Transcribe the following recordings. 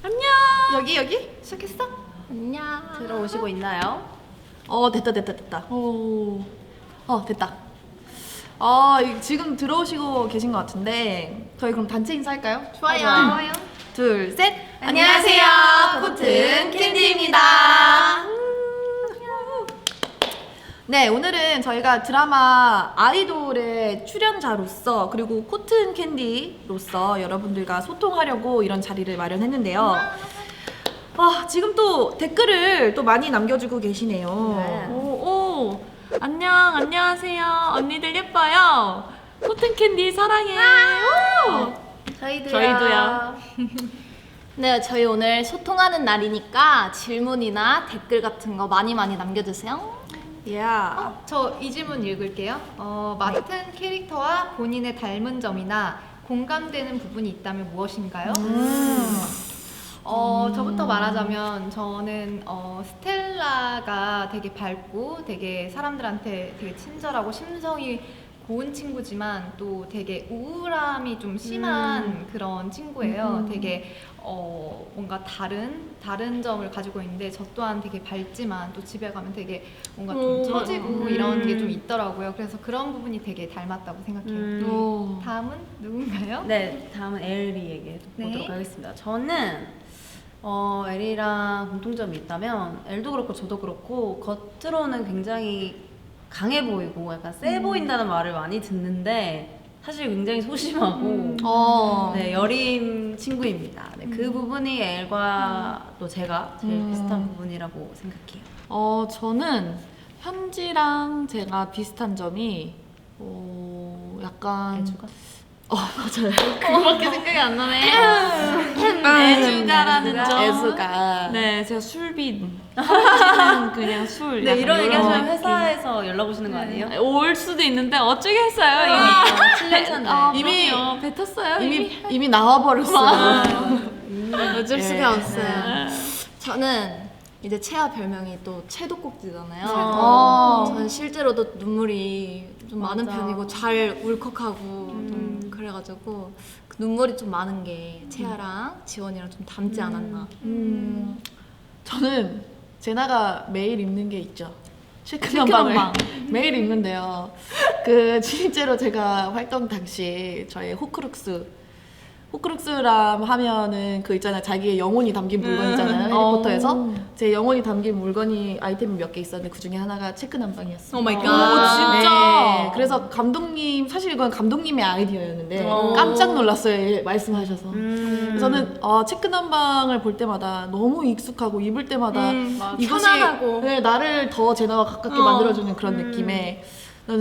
안녕. 여기 시작했어? 안녕. 들어오시고 있나요? 됐다. 됐다. 지금 들어오시고 계신 것 같은데 저희 그럼 단체 인사할까요? 좋아요. 둘, 셋. 안녕하세요. 코튼 캔디입니다. 네, 오늘은 저희가 드라마 아이돌의 출연자로서 그리고 코튼 캔디로서 여러분들과 소통하려고 이런 자리를 마련했는데요. 지금 또 댓글을 또 많이 남겨주고 계시네요. 네. 오. 안녕하세요. 언니들 예뻐요. 코튼 캔디 사랑해. 저희도요. 네, 저희 오늘 소통하는 날이니까 질문이나 댓글 같은 거 많이 남겨주세요. 저 이 질문 읽을게요. 맡은 캐릭터와 본인의 닮은 점이나 공감되는 부분이 있다면 무엇인가요? 저부터 말하자면 저는 스텔라가 되게 밝고 되게 사람들한테 되게 친절하고 심성이 고운 친구지만 또 되게 우울함이 좀 심한 그런 친구예요. 되게 뭔가 다른 점을 가지고 있는데 저 또한 되게 밝지만 또 집에 가면 되게 뭔가 좀 처지고 이런 게 좀 있더라고요. 그래서 그런 부분이 되게 닮았다고 생각해요. 다음은 누군가요? 네, 다음은 엘리에게 보도록 네. 하겠습니다. 저는 엘리랑 공통점이 있다면 엘도 그렇고 저도 그렇고 겉으로는 굉장히 강해 보이고 약간 세 보인다는 말을 많이 듣는데 사실 굉장히 소심하고 네, 여린 친구입니다. 네, 그 부분이 엘과 또 제가 제일 비슷한 부분이라고 생각해요. 저는 현지랑 제가 비슷한 점이 약간 애주가? 맞아요. 그거밖에 생각이 안 나네. 애주가라는 점. 애수가. 네, 제가 술빈. 술빈은 그냥 술. 네, 약간 이런 얘기 하시면 느낌. 회사에서 연락 오시는 거 아니에요? 올 수도 있는데 어쩌겠어요 이미. 7년 차인데. 이미- 그럼요. 뱉었어요 이미 나와버렸어요. 어쩔 예. 수가 없어요. 네. 저는 이제 채아 별명이 또 채도꼭지잖아요. 저는 실제로도 눈물이 좀 많은 맞아. 편이고 잘 울컥하고 좀 그래가지고 그 눈물이 좀 많은 게 채아랑 지원이랑 좀 닮지 않았나. 저는 제나가 매일 입는 게 있죠. 체크한 체크난방을 방. 매일 입는데요. 그 실제로 제가 활동 당시 저의 호크룩스람 하면은 그 있잖아요. 자기의 영혼이 담긴 물건 있잖아요. 해리포터에서 제 영혼이 담긴 물건이 아이템이 몇 개 있었는데 그 중에 하나가 체크난방이었어요. 오 마이 갓. 진짜? 네, 그래서 감독님 사실 이건 감독님의 아이디어였는데 깜짝 놀랐어요. 말씀하셔서. 저는 체크난방을 볼 때마다 너무 익숙하고 입을 때마다 이것이 편안하고. 네, 나를 더 제나와 가깝게 만들어주는 그런 느낌에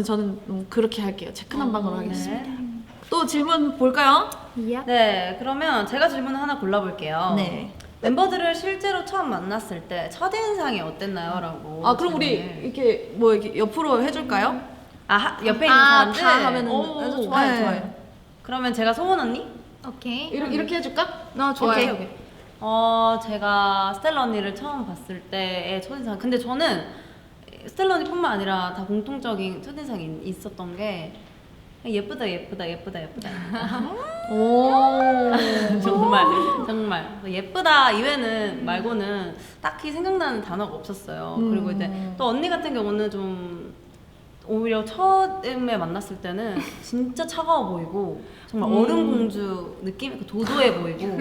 저는 그렇게 할게요. 체크난방으로 하겠습니다. 또 질문 볼까요? 네, 그러면 제가 질문 하나 골라볼게요. 네. 멤버들을 실제로 처음 만났을 때 첫인상이 어땠나요? 라고. 그럼 우리 질문을. 이렇게 이렇게 옆으로 해줄까요? 옆에 있는 사람들? 다 하면은 오, 좋아요, 네. 좋아요. 그러면 제가 소원 언니? 오케이. 이렇게 해줄까? 좋아요. 오케이. 제가 스텔라 언니를 처음 봤을 때의 첫인상. 근데 저는 스텔라 언니뿐만 아니라 다 공통적인 첫인상이 있었던 게 예쁘다. 오. 정말 예쁘다 이외는 말고는 딱히 생각나는 단어가 없었어요. 그리고 이제 또 언니 같은 경우는 좀 오히려 처음에 만났을 때는 진짜 차가워 보이고 정말 얼음 공주 느낌, 도도해 보이고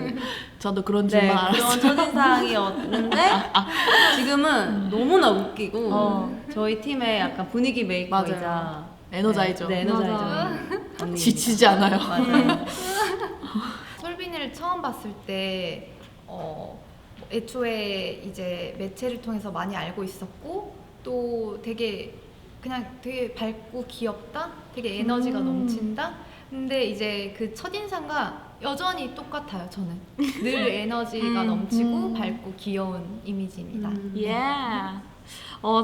저도 그런 줄만 네, 알았어요. 그런 첫인상이었는데 지금은 너무나 웃기고 저희 팀의 약간 분위기 메이커이자 맞아요. 에너자이저. 네, 에너자이저 언니 지치지 않아요. 맞아요. 솔빈이를 처음 봤을 때 애초에 이제 매체를 통해서 많이 알고 있었고 또 되게 밝고 귀엽다, 되게 에너지가 넘친다. 근데 이제 그 첫인상과 여전히 똑같아요. 저는 늘 에너지가 넘치고 밝고 귀여운 이미지입니다. 예.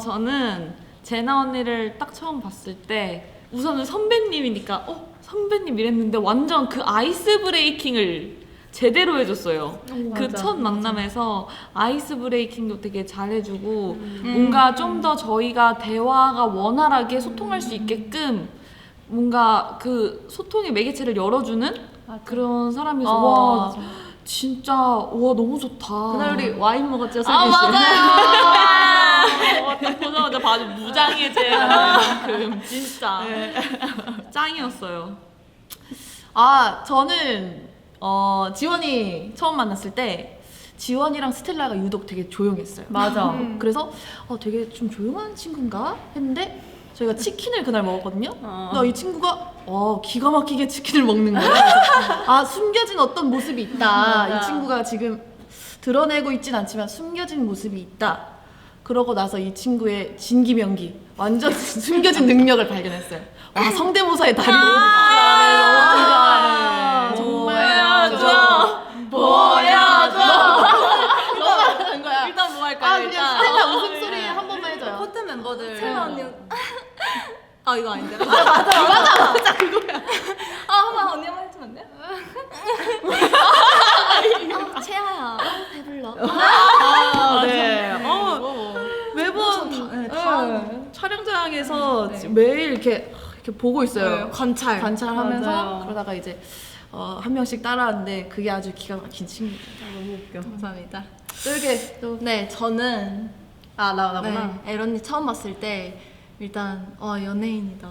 저는 제나 언니를 딱 처음 봤을 때 우선은 선배님이니까 선배님 이랬는데 완전 그 아이스 브레이킹을 제대로 해줬어요. 그 첫 만남에서 아이스 브레이킹도 되게 잘해주고 뭔가 좀 더 저희가 대화가 원활하게 소통할 수 있게끔 뭔가 그 소통의 매개체를 열어주는 그런 사람이어서 와 진짜 와 너무 좋다. 그날 우리 와인 먹었죠, 슬기 씨? 맞아요. 딱 보자마자 바로 무장해제하는 만큼 진짜 짱이었어요. 아 저는 지원이 처음 만났을 때 지원이랑 스텔라가 유독 되게 조용했어요. 맞아. 그래서 되게 좀 조용한 친구인가 했는데 저희가 치킨을 그날 먹었거든요. 어. 나 이 친구가 기가 막히게 치킨을 먹는 거야. 그래서 숨겨진 어떤 모습이 있다. 맞아. 이 친구가 지금 드러내고 있진 않지만 숨겨진 모습이 있다. 그러고 나서 이 친구의 진기명기 완전 숨겨진 능력을 발견했어요. 와 성대모사의 달인입니다. 정말 보여줘. 너무 하는 거야. 일단 뭐 할까요? 그냥 스텔라 웃음소리 한 번만 해줘요. 코트 멤버들. 세라 언니. 아 이거 아닌데. 맞아 그거야. 한번 언니 한번 해주면 안 돼요? 채아야 배불러. 네. 매번 촬영장에서 매일 이렇게 보고 있어요. 관찰하면서 맞아요. 그러다가 이제 한 명씩 따라하는데 그게 아주 기가 막힌 친구예요. 너무 웃겨. 감사합니다. 또 이렇게 또 네 저는 나구나. 네, 에런니 처음 봤을 때 일단 연예인이다.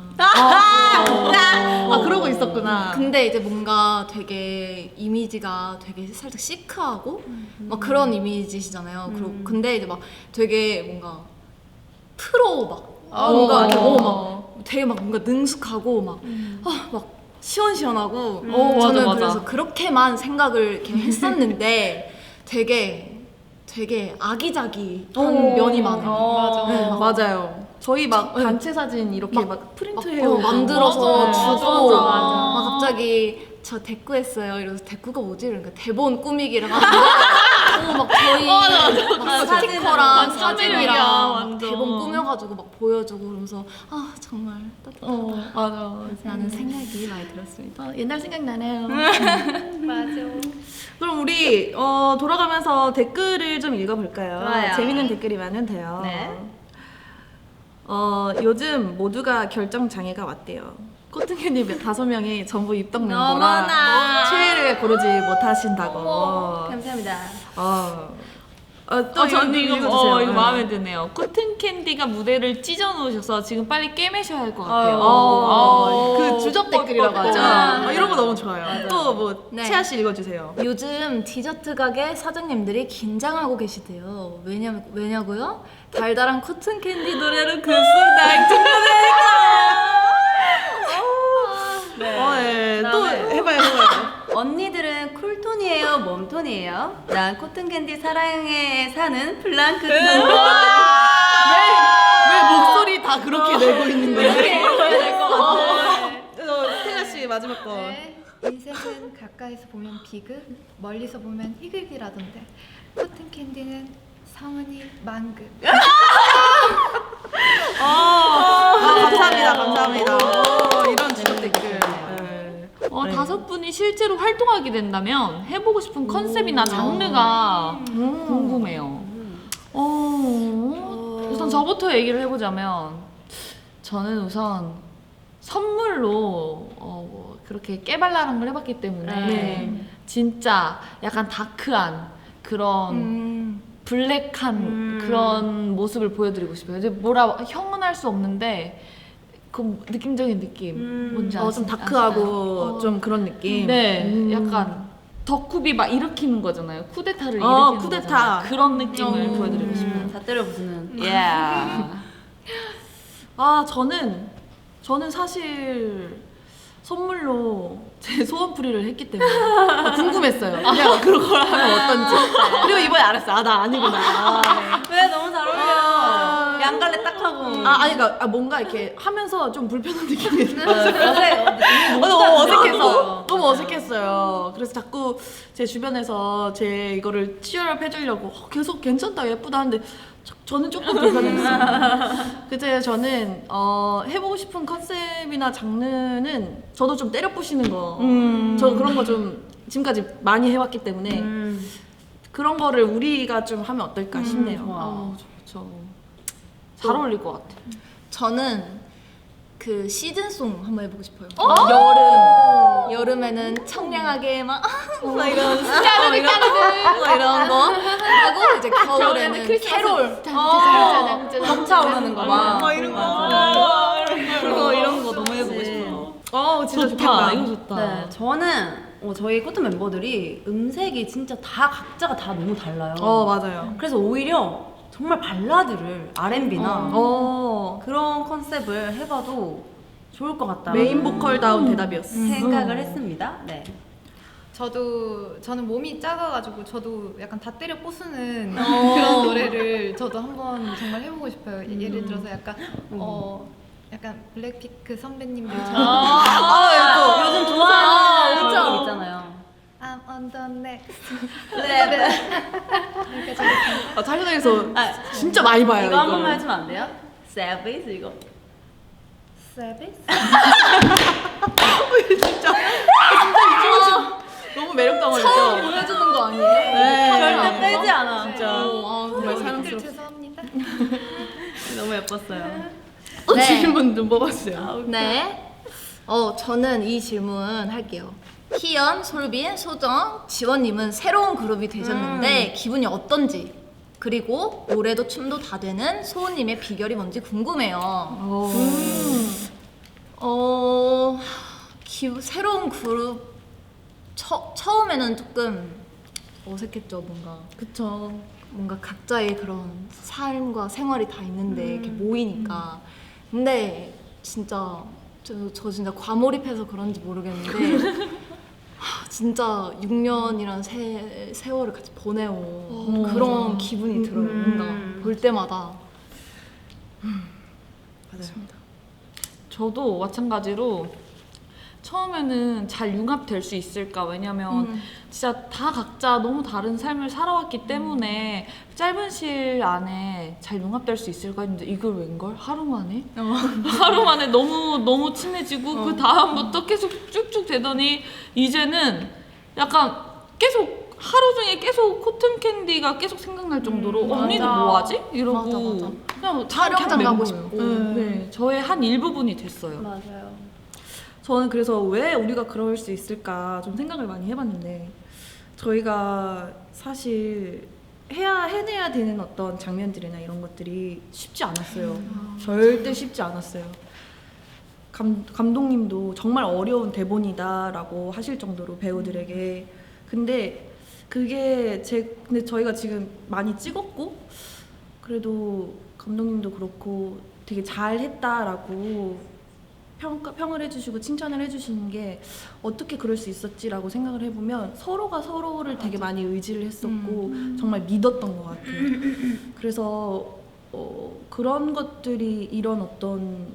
그러고 있었구나. 근데 이제 뭔가 되게 이미지가 되게 살짝 시크하고 막 그런 이미지시잖아요. 그리고 근데 이제 막 되게 뭔가 프로 막 뭔가 맞아. 막 되게 막 뭔가 능숙하고 막 시원시원하고 저는 맞아. 그래서 그렇게만 생각을 이렇게 했었는데 되게 아기자기한 면이 많아요. 네, 맞아요. 저희 막 단체 사진 이렇게 막 프린트해요. 만들어서 맞아. 주고 맞아. 막 갑자기 저 대꾸 했어요. 이러면서 대꾸가 뭐지? 이러니까 대본 꾸미기를 하는데 막 저희 막 스티커랑 완전 사진이랑 찐이야, 막 완전. 대본 꾸며가지고 막 보여주고 그러면서 정말 따뜻하다 맞아. 라는 생각이 많이 들었습니다. 옛날 생각나네요. 맞아. 그럼 우리 돌아가면서 댓글을 좀 읽어볼까요? 좋아요. 재밌는 댓글이 많은데요. 네. 요즘 모두가 결정 장애가 왔대요. 코튼캔디 5명이 전부 입덕 멤버라 어머나. 최애를 고르지 못하신다고. 감사합니다. 또 저는 이거 읽어주세요. 이거 마음에 드네요. 코튼 캔디가 무대를 찢어 놓으셔서 지금 빨리 깨매셔야 할 것 같아요. 그 주접 댓글이라고 하죠. 이런 거 너무 좋아요. 또 뭐 네. 채아 씨 읽어주세요. 요즘 디저트 가게 사장님들이 긴장하고 계시대요. 왜냐고요? 달달한 코튼 캔디 노래로 급속 날뛰어대니까. 네. 또 그다음에 해봐요. 언니들은 쿨톤이에요, 웜톤이에요? 난 코튼캔디 사랑에 사는 블랑크톤. 왜 목소리 다 그렇게 내고 있는 거예요? 태아 씨 마지막 거. 네. 인생은 가까이서 보면 비극, 멀리서 보면 희극이라던데 코튼 캔디는 성은이 만극. 감사합니다. 이런 주접 댓글. 네. 5분이 실제로 활동하게 된다면 해보고 싶은 컨셉이나 장르가 궁금해요. 우선 저부터 얘기를 해보자면 저는 우선 선물로 뭐 그렇게 깨발랄한 걸 해봤기 때문에 네. 진짜 약간 다크한 그런 블랙한 그런 모습을 보여드리고 싶어요. 이제 뭐라 형은 할 수 없는데 그 느낌적인 느낌 뭔지 좀 다크하고 좀 그런 느낌. 네, 약간 덕후비 막 일으키는 거잖아요. 쿠데타를 일으키는 쿠데타. 거잖아요. 그런 느낌을 보여드리고 싶어요. 다 때려 부수는. 저는 사실 선물로 제 소원풀이를 했기 때문에 궁금했어요. 그냥 그런 걸 하면 어떤지. 그리고 이번에 알았어요. 나 아니구나. 왜 너무 잘 어울려. 양갈래 딱 하고. 그러니까 뭔가 이렇게 하면서 좀 불편한 느낌이 들어요. 너무 어색해서 너무 어색했어요. 그래서 자꾸 제 주변에서 제 이거를 치열업 해주려고 계속 괜찮다 예쁘다 하는데 저는 조금 불편했어요. 그래서 저는 해보고 싶은 컨셉이나 장르는 저도 좀 때려 부시는 거. 저 그런 거 좀 지금까지 많이 해왔기 때문에 그런 거를 우리가 좀 하면 어떨까 싶네요. 좋아. 잘 어울릴 것 같아요. 저는 그 시즌송 한번 해보고 싶어요. 여름에는 청량하게 막 이런 이제 겨울에는 캐롤 벅차 오르는 거 막. 이런 거 너무 해보고 싶어요. 진짜 좋다. 좋겠다. 이거 좋다. 네, 저는 저희 코튼 멤버들이 음색이 진짜 다 각자가 다 너무 달라요. 맞아요. 그래서 오히려 정말 발라드를 R&B나 그런 컨셉을 해봐도 좋을 것 같다. 메인 보컬다운 대답이었어. 생각을 했습니다. 네. 저는 몸이 작아가지고 저도 약간 다 때려 부수는 그런 노래를 저도 한번 정말 해보고 싶어요. 예를 들어서 약간 약간 블랙핑크 선배님들처럼 요즘 좋아하는 그런 있잖아요. I'm on the next level. 여기까지 하겠습니다. 촬영장에서 진짜 많이 봐요. 이거 한 번만 해주면 안 돼요? Service 이거. Service? 너무 매력당하죠. 보여주는 거 아니에요? 절대 빼지 않아. 진짜. 정말 사랑스럽습니다. 죄송합니다. 너무 예뻤어요. 네. 질문 좀 뽑았어요. 네. 저는 이 질문 할게요. 희연, 솔빈, 소정, 지원님은 새로운 그룹이 되셨는데 기분이 어떤지, 그리고 노래도 춤도 다 되는 소은님의 비결이 뭔지 궁금해요. 새로운 그룹 처음에는 조금 어색했죠. 뭔가 각자의 그런 삶과 생활이 다 있는데 이렇게 모이니까. 근데 진짜 저 진짜 과몰입해서 그런지 모르겠는데 진짜 6년이란 세월을 같이 보내온 그런 기분이 들어요. 뭔가 볼 때마다. 맞습니다. 저도 마찬가지로 처음에는 잘 융합될 수 있을까. 왜냐면 진짜 다 각자 너무 다른 삶을 살아왔기 때문에 짧은 시일 안에 잘 융합될 수 있을까 했는데 이걸 웬걸? 하루 만에? 하루 만에 너무 친해지고 그 다음부터 계속 쭉쭉 되더니 이제는 약간 계속 하루 중에 계속 코튼 캔디가 계속 생각날 정도로 언니는 뭐하지? 이러고 맞아. 그냥 촬영장 멤버예요. 가고 싶고. 네, 저의 한 일부분이 됐어요. 맞아요. 저는 그래서 왜 우리가 그럴 수 있을까 좀 생각을 많이 해봤는데 저희가 사실 해내야 되는 어떤 장면들이나 이런 것들이 쉽지 않았어요. 절대 쉽지 않았어요. 감독님도 정말 어려운 대본이다라고 하실 정도로 배우들에게. 근데 근데 저희가 지금 많이 찍었고 그래도 감독님도 그렇고 되게 잘했다라고 평을 해주시고 칭찬을 해주시는 게 어떻게 그럴 수 있었지라고 생각을 해보면 서로가 서로를 되게 많이 의지를 했었고 정말 믿었던 것 같아요. 그래서 그런 것들이 이런 어떤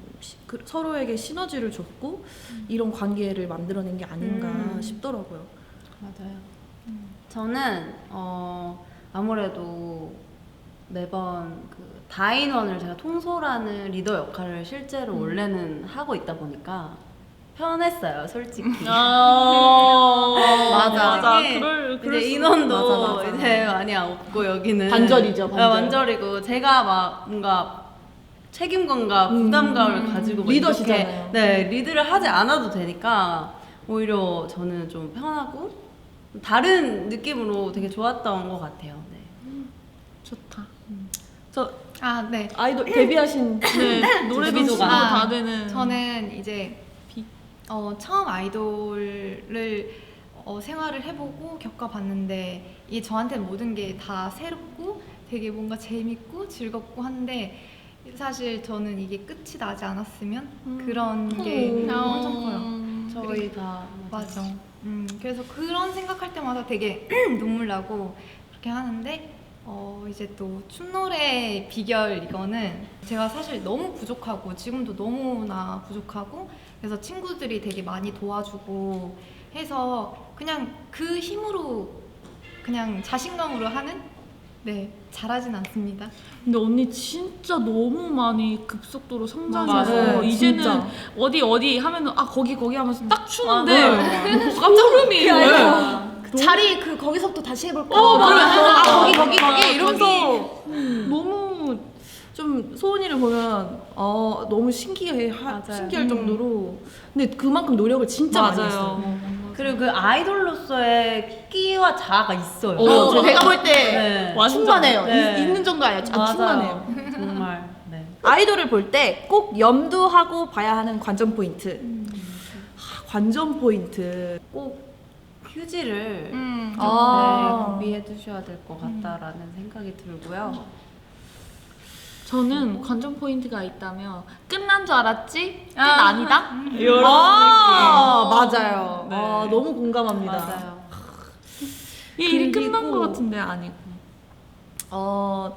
서로에게 시너지를 줬고 이런 관계를 만들어낸 게 아닌가 싶더라고요. 맞아요. 저는 아무래도 매번 그 다인원을 제가 통솔하는 리더 역할을 실제로 원래는 하고 있다 보니까 편했어요, 솔직히. 맞아. 이제 인원도 맞아. 이제 많이 없고 여기는 반절이죠, 반절. 반절이고 제가 막 뭔가 책임감과 부담감을 가지고 막 리더시잖아요. 이렇게, 네, 리드를 하지 않아도 되니까 오히려 저는 좀 편하고 다른 느낌으로 되게 좋았던 것 같아요. 네. 좋다. 네. 아이돌 데뷔하신 노래도 데뷔도가. 춤도 다 되는. 저는 이제 처음 아이돌을 생활을 해보고 겪어봤는데 이게 저한테는 모든 게 다 새롭고 되게 뭔가 재밌고 즐겁고 한데 사실 저는 이게 끝이 나지 않았으면 그런 게 엄청 커요. 저희 다 맞아. 그래서 그런 생각할 때마다 되게 눈물 나고 그렇게 하는데 이제 또 춤노래 비결 이거는 제가 사실 너무 부족하고 지금도 너무나 부족하고 그래서 친구들이 되게 많이 도와주고 해서 그냥 그 힘으로 그냥 자신감으로 하는 잘하진 않습니다. 근데 언니 진짜 너무 많이 급속도로 성장해서 맞아요, 이제는 진짜. 어디 하면은 거기 하면서 딱 추는데 깜짝 놀라요. 자리 거기서부터 다시 해볼까? 거기 이러면서 너무 좀 소은이를 보면 너무 신기할 정도로 근데 그만큼 노력을 진짜 많이 했어요. 그리고 그 아이돌로서의 끼와 자아가 있어요. 제가 볼 때 네. 완전. 충만해요. 네. 있는 정도 아니에요. 맞아요. 충만해요. 정말. 네. 아이돌을 볼 때 꼭 염두하고 봐야 하는 관전 포인트. 관전 포인트. 꼭 휴지를 아. 준비해 두셔야 될 것 같다라는 생각이 들고요. 저는 관전 포인트가 있다면 끝난 줄 알았지? 끝 아니다? 이런 맞아요. 네. 너무 공감합니다. 맞아요. 이 일이 끝난 그리고- 것 같은데 아니고.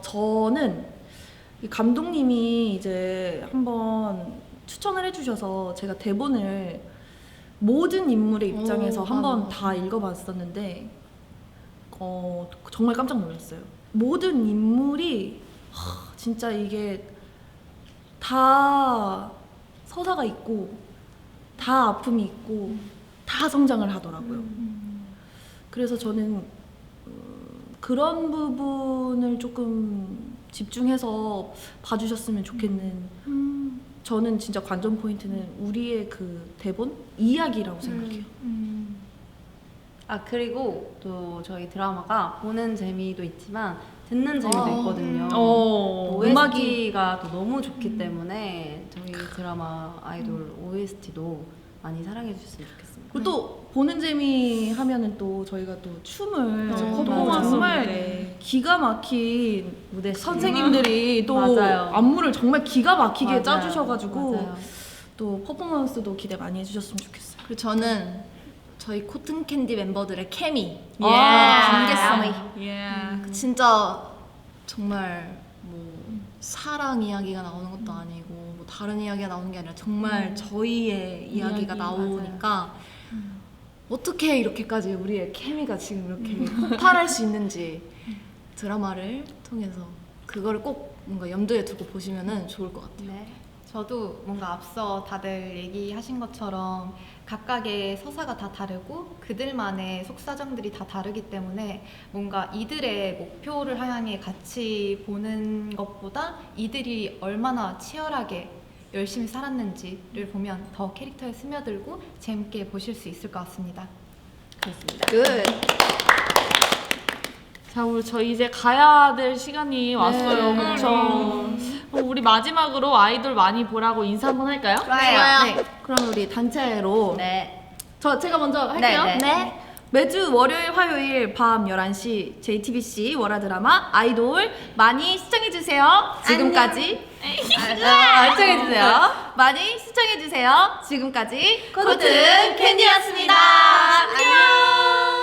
저는 이 감독님이 이제 한번 추천을 해주셔서 제가 대본을 모든 인물의 입장에서 오, 한번 맞아. 다 읽어봤었는데 정말 깜짝 놀랐어요. 모든 인물이 진짜 이게 다 서사가 있고 다 아픔이 있고 다 성장을 하더라고요. 그래서 저는 그런 부분을 조금 집중해서 봐주셨으면 좋겠는. 저는 진짜 관전 포인트는 우리의 그 대본 이야기라고 생각해요. 아 그리고 또 저희 드라마가 보는 재미도 있지만 듣는 재미도 아. 있거든요. 어. OST가 또 너무 좋기 때문에 저희 드라마 아이돌 OST도 많이 사랑해 주셨으면 좋겠습니다. 그리고 또 보는 재미 하면은 또 저희가 또 춤을 퍼포먼스 정말 무대. 기가 막힌 무대 선생님들이 또 맞아요. 안무를 정말 기가 막히게 맞아요. 짜주셔가지고 맞아요. 또 퍼포먼스도 기대 많이 해주셨으면 좋겠어요. 그리고 저는 저희 코튼 캔디 멤버들의 케미, 예. 관계성이 예. 진짜 정말 뭐 사랑 이야기가 나오는 것도 아니고 뭐 다른 이야기가 나오는 게 아니라 정말 저희의 이야기가 이야기, 나오니까 어떻게 이렇게까지 우리의 케미가 지금 이렇게 폭발할 수 있는지 드라마를 통해서 그거를 꼭 뭔가 염두에 두고 보시면은 좋을 것 같아요. 네. 저도 뭔가 앞서 다들 얘기하신 것처럼 각각의 서사가 다 다르고 그들만의 속사정들이 다 다르기 때문에 뭔가 이들의 목표를 향해 같이 보는 것보다 이들이 얼마나 치열하게 열심히 살았는지를 보면 더 캐릭터에 스며들고 재밌게 보실 수 있을 것 같습니다. 그렇습니다. 끝. 자, 저희 이제 가야 될 시간이 왔어요. 그렇죠. 우리 마지막으로 아이돌 많이 보라고 인사 한번 할까요? 좋아요. 네, 그럼 우리 단체로 네. 제가 먼저 할게요. 네, 네. 매주 월요일, 화요일 밤 11시 JTBC 월화 드라마 아이돌 많이 시청해주세요. 지금까지 시청해주세요. 많이 시청해주세요. 지금까지 코튼 캔디였습니다. 안녕.